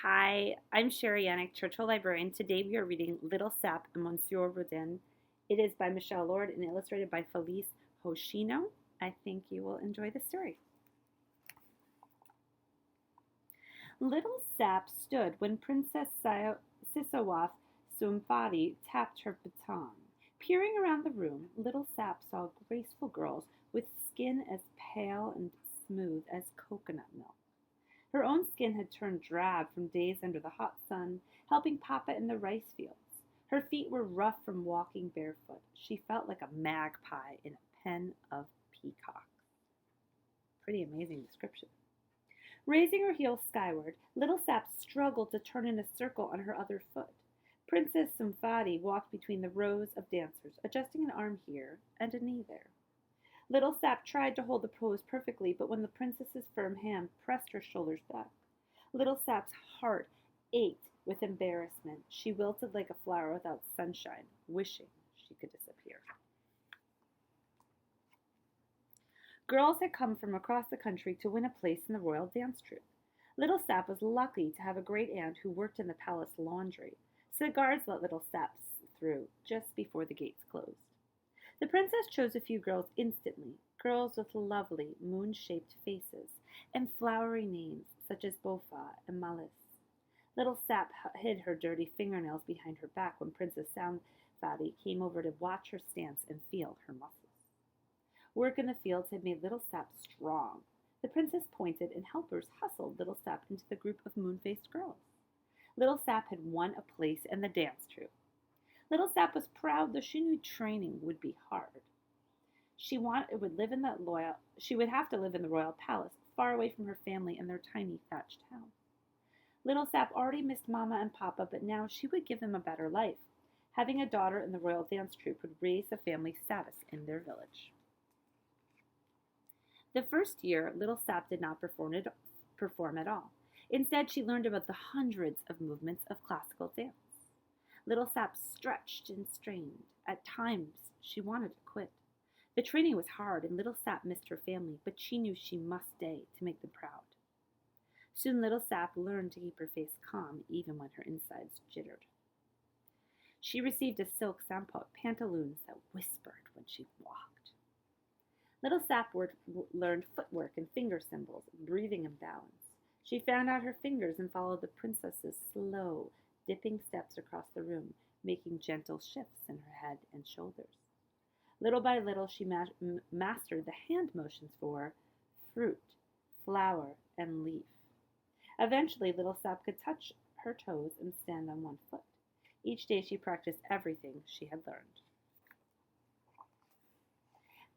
Hi, I'm Cherie Yanek, Churchill Librarian. Today we are reading Little Sap and Monsieur Rodin. It is by Michelle Lord and illustrated by Felicia Hoshino. I think you will enjoy the story. Little Sap stood when Princess Sisawaf Sumfadi tapped her baton. Peering around the room, Little Sap saw graceful girls with skin as pale and smooth as coconut milk. Her own skin had turned drab from days under the hot sun, helping Papa in the rice fields. Her feet were rough from walking barefoot. She felt like a magpie in a pen of peacocks. Pretty amazing description. Raising her heels skyward, Little Sap struggled to turn in a circle on her other foot. Princess Sumfadi walked between the rows of dancers, adjusting an arm here and a knee there. Little Sap tried to hold the pose perfectly, but when the princess's firm hand pressed her shoulders back, Little Sap's heart ached with embarrassment. She wilted like a flower without sunshine, wishing she could disappear. Girls had come from across the country to win a place in the royal dance troupe. Little Sap was lucky to have a great aunt who worked in the palace laundry, so the guards let Little Sap through just before the gates closed. The princess chose a few girls instantly, girls with lovely, moon-shaped faces and flowery names such as Bofa and Malis. Little Sap hid her dirty fingernails behind her back when Princess Soundfatty came over to watch her stance and feel her muscles. Work in the fields had made Little Sap strong. The princess pointed and helpers hustled Little Sap into the group of moon-faced girls. Little Sap had won a place in the dance troupe. Little Sap was proud, though she knew training would be hard. She would have to live in the royal palace, far away from her family and their tiny thatched house. Little Sap already missed Mama and Papa, but now she would give them a better life. Having a daughter in the royal dance troupe would raise the family status in their village. The first year, Little Sap did not perform at all. Instead, she learned about the hundreds of movements of classical dance. Little Sap stretched and strained. At times, she wanted to quit. The training was hard, and Little Sap missed her family, but she knew she must stay to make them proud. Soon Little Sap learned to keep her face calm, even when her insides jittered. She received a silk pantaloons that whispered when she walked. Little Sap learned footwork and finger symbols, breathing and balance. She found out her fingers and followed the princess's slow, dipping steps across the room, making gentle shifts in her head and shoulders. Little by little, she mastered the hand motions for fruit, flower, and leaf. Eventually, Little Sap could touch her toes and stand on one foot. Each day, she practiced everything she had learned.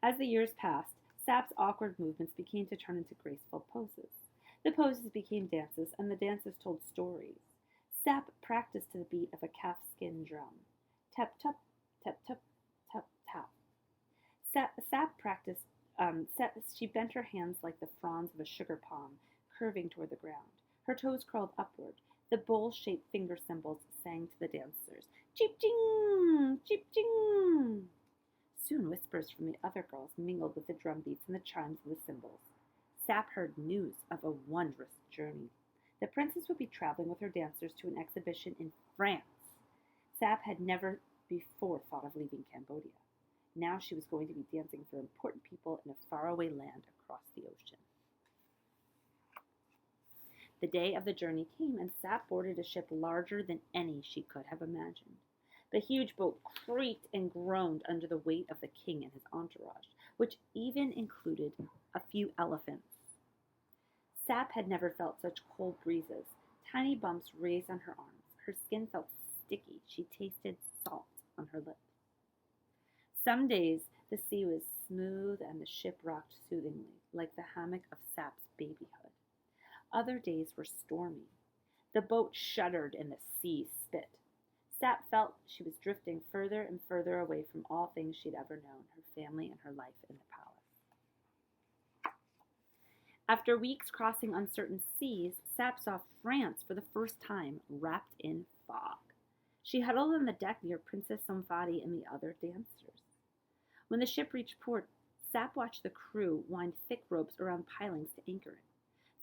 As the years passed, Sap's awkward movements began to turn into graceful poses. The poses became dances, and the dances told stories. Sap practiced to the beat of a calfskin drum. Tap, tap, tap, tap, tap, tap. Sap practiced, she bent her hands like the fronds of a sugar palm, curving toward the ground. Her toes curled upward. The bowl-shaped finger symbols sang to the dancers. Cheep-ching! Cheep-ching! Soon whispers from the other girls mingled with the drum beats and the chimes of the cymbals. Sap heard news of a wondrous journey. The princess would be traveling with her dancers to an exhibition in France. Sap had never before thought of leaving Cambodia. Now she was going to be dancing for important people in a faraway land across the ocean. The day of the journey came, and Sap boarded a ship larger than any she could have imagined. The huge boat creaked and groaned under the weight of the king and his entourage, which even included a few elephants. Sap had never felt such cold breezes. Tiny bumps raised on her arms. Her skin felt sticky. She tasted salt on her lips. Some days the sea was smooth and the ship rocked soothingly, like the hammock of Sap's babyhood. Other days were stormy. The boat shuddered and the sea spit. Sap felt she was drifting further and further away from all things she'd ever known, her family and her life in the palace. After weeks crossing uncertain seas, Sap saw France for the first time, wrapped in fog. She huddled on the deck near Princess Somfadi and the other dancers. When the ship reached port, Sap watched the crew wind thick ropes around pilings to anchor it.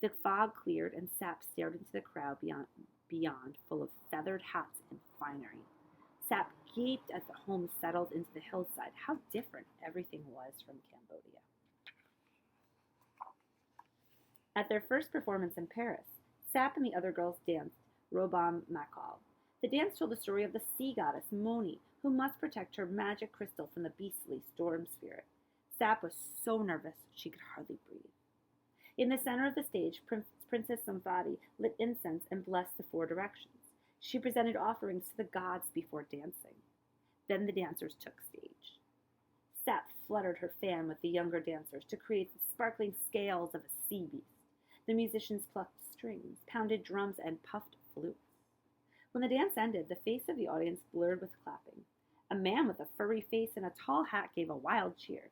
The fog cleared, and Sap stared into the crowd beyond, full of feathered hats and finery. Sap gaped as the home settled into the hillside. How different everything was from Cambodia. At their first performance in Paris, Sap and the other girls danced Robam Makal. The dance told the story of the sea goddess Moni, who must protect her magic crystal from the beastly storm spirit. Sap was so nervous she could hardly breathe. In the center of the stage, Princess Somvadi lit incense and blessed the four directions. She presented offerings to the gods before dancing. Then the dancers took stage. Sap fluttered her fan with the younger dancers to create the sparkling scales of a sea beast. The musicians plucked strings, pounded drums, and puffed flutes. When the dance ended, the face of the audience blurred with clapping. A man with a furry face and a tall hat gave a wild cheer.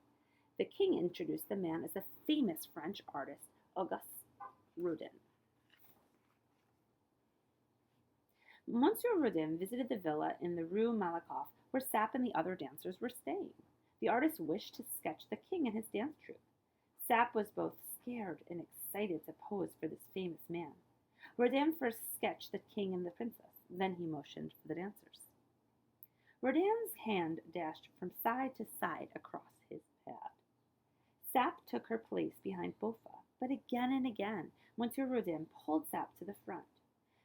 The king introduced the man as the famous French artist Auguste Rodin. Monsieur Rodin visited the villa in the Rue Malakoff where Sap and the other dancers were staying. The artist wished to sketch the king and his dance troupe. Sap was both scared and excited to pose for this famous man. Rodin first sketched the king and the princess, then he motioned for the dancers. Rodin's hand dashed from side to side across his pad. Sap took her place behind Bofa, but again and again, Monsieur Rodin pulled Sap to the front.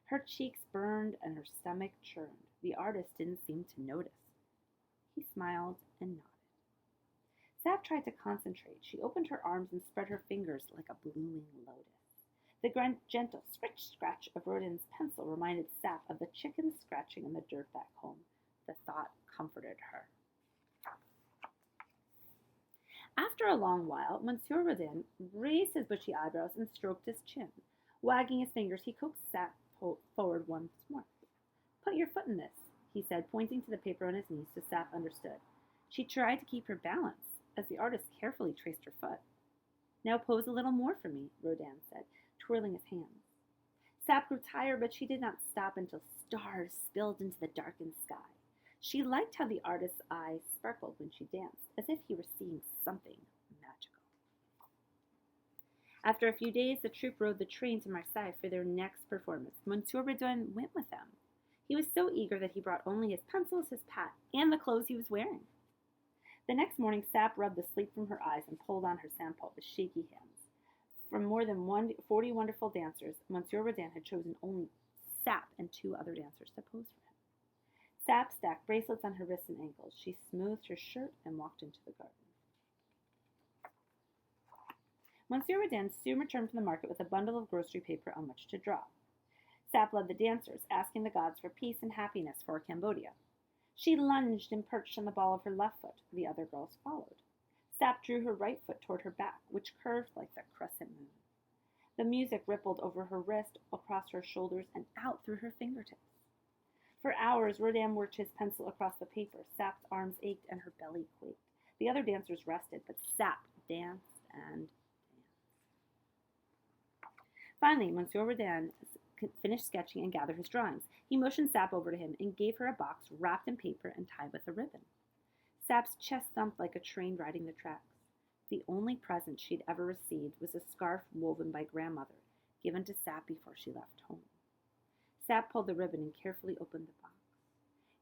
Her cheeks burned and her stomach churned. The artist didn't seem to notice. He smiled and nodded. Sap tried to concentrate. She opened her arms and spread her fingers like a blooming lotus. The gentle scratch of Rodin's pencil reminded Sap of the chickens scratching in the dirt back home. The thought comforted her. After a long while, Monsieur Rodin raised his bushy eyebrows and stroked his chin. Wagging his fingers, he coaxed Sap forward once more. "Put your foot in this," he said, pointing to the paper on his knees so Sap understood. She tried to keep her balance as the artist carefully traced her foot. "Now pose a little more for me," Rodin said, twirling his hands. Sap grew tired, but she did not stop until stars spilled into the darkened sky. She liked how the artist's eyes sparkled when she danced, as if he were seeing something magical. After a few days, the troupe rode the train to Marseille for their next performance. Monsieur Rodin went with them. He was so eager that he brought only his pencils, his pat, and the clothes he was wearing. The next morning, Sap rubbed the sleep from her eyes and pulled on her sampo with shaky hands. From more than 40 wonderful dancers, Monsieur Rodin had chosen only Sap and 2 other dancers to pose for him. Sap stacked bracelets on her wrists and ankles. She smoothed her shirt and walked into the garden. Monsieur Rodin soon returned from the market with a bundle of grocery paper on which to draw. Sap led the dancers, asking the gods for peace and happiness for Cambodia. She lunged and perched on the ball of her left foot. The other girls followed. Sap drew her right foot toward her back, which curved like the crescent moon. The music rippled over her wrist, across her shoulders, and out through her fingertips. For hours, Rodin worked his pencil across the paper. Sap's arms ached and her belly quaked. The other dancers rested, but Sap danced and danced. Finally, Monsieur Rodin finished sketching and gathered his drawings. He motioned Sap over to him and gave her a box wrapped in paper and tied with a ribbon. Sap's chest thumped like a train riding the tracks. The only present she'd ever received was a scarf woven by grandmother, given to Sap before she left home. Sap pulled the ribbon and carefully opened the box.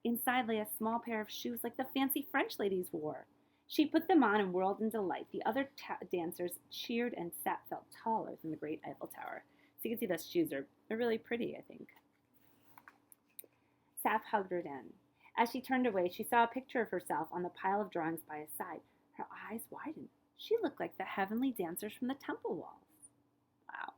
Inside lay a small pair of shoes like the fancy French ladies wore. She put them on and whirled in delight. The other dancers cheered, and Sap felt taller than the great Eiffel Tower. So you can see those shoes are really pretty, I think. Sap hugged Rodin. As she turned away, she saw a picture of herself on the pile of drawings by his side. Her eyes widened. She looked like the heavenly dancers from the temple walls. Wow.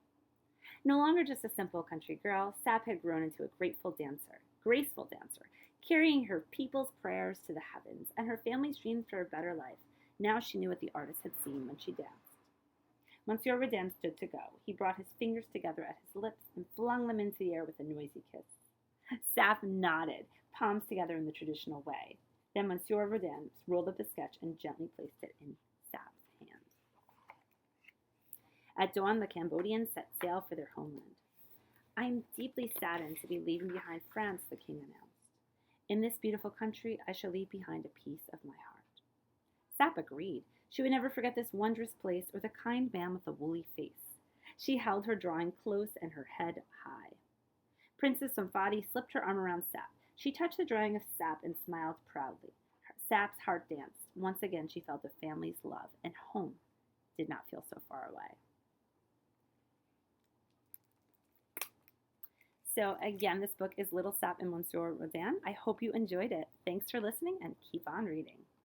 No longer just a simple country girl, Sap had grown into a graceful dancer, carrying her people's prayers to the heavens and her family's dreams for a better life. Now she knew what the artist had seen when she danced. Monsieur Rodin stood to go. He brought his fingers together at his lips and flung them into the air with a noisy kiss. Sap nodded, palms together in the traditional way. Then Monsieur Rodin rolled up the sketch and gently placed it in Sap's hand. At dawn, the Cambodians set sail for their homeland. "I am deeply saddened to be leaving behind France," the king announced. "In this beautiful country, I shall leave behind a piece of my heart." Sap agreed. She would never forget this wondrous place or the kind man with the woolly face. She held her drawing close and her head high. Princess Somfati slipped her arm around Sap. She touched the drawing of Sap and smiled proudly. Sap's heart danced. Once again, she felt a family's love, and home did not feel so far away. So again, this book is Little Sap and Monsieur Rodin. I hope you enjoyed it. Thanks for listening and keep on reading.